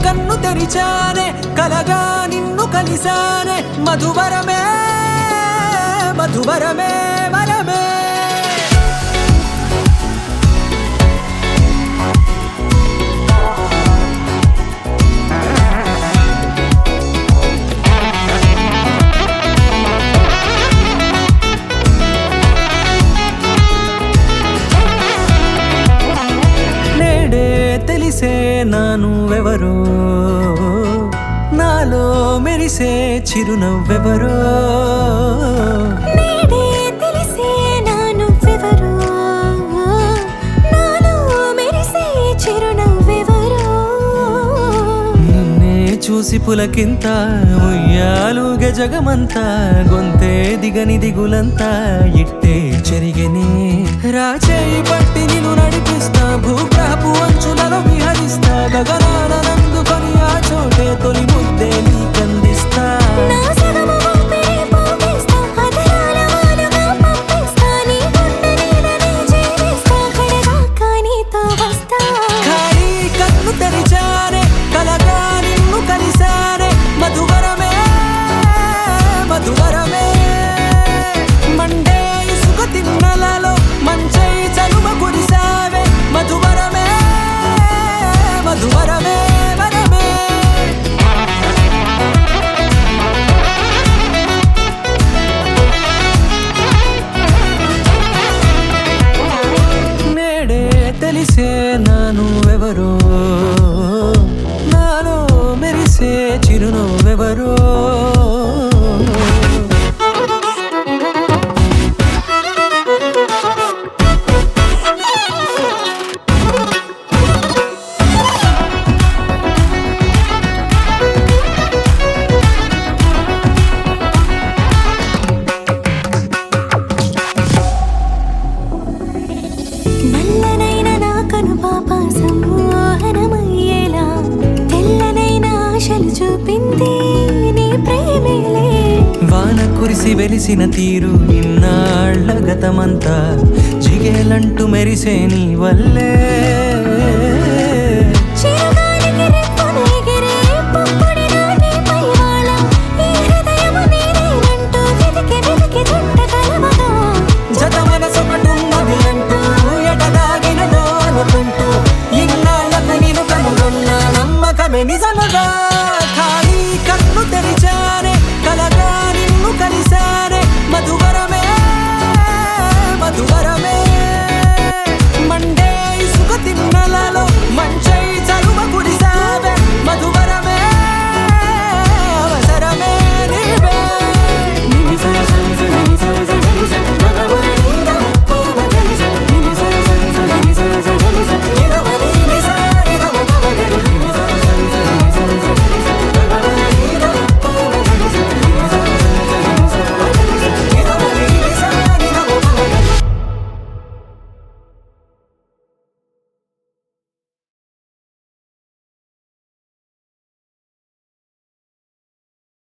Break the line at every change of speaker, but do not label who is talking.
కన్ను తెరిచానే కలగా నిన్ను కలిసానే మధువరమే మధువరమే వరమే తెలిసే నానువెవరో నాలో మెరిసే చిరునవ్వెవరో
నేడే తెలిసే నానువెవరో నాలో మెరిసే చిరునవ్వెవరో
నిన్నే చూసి పులకింత ఉయ్యాలుగే జగమంతా గొంతే దిగని దిగులంతా ఇట్టే చెరిగెనే రాచేయి పట్టి నిన్ను నడిపిస్తా భూగ్రహపు అంచులలో విహరిస్తా గగనాన నందుకొని ఆ చోటే తొలి ముద్దే నీకందిస్తా
నా సగము ఊపిరి పోగేస్తా అదరాల వాలుగా పంపిస్తా నీ గుండె నీడనే జీవిస్తా కడదాకా నీతో వస్తా
ఖాళీ కన్ను తెరిచానే కలగా నిన్ను కలిసానే మధువరమే మధువరమే మండే ఇసుక తిన్నలలో మంచై చలువ కురిసావే మధువరమే మధువరమే వరమే నేడే తెలిసే నానువెవరో నాలో మెరిసే చిరునవ్వెవరో
నల్లనైన నా కనుపాప సమ్మోహనమయ్యేలా తెల్లనైన ఆశలు చూపింది నీ ప్రేమేలే
వాన కురిసి వెలిసిన తీరు ఇన్నాళ్ల గతమంతా జిగేలంటూ మెరిసే నీ వల్లే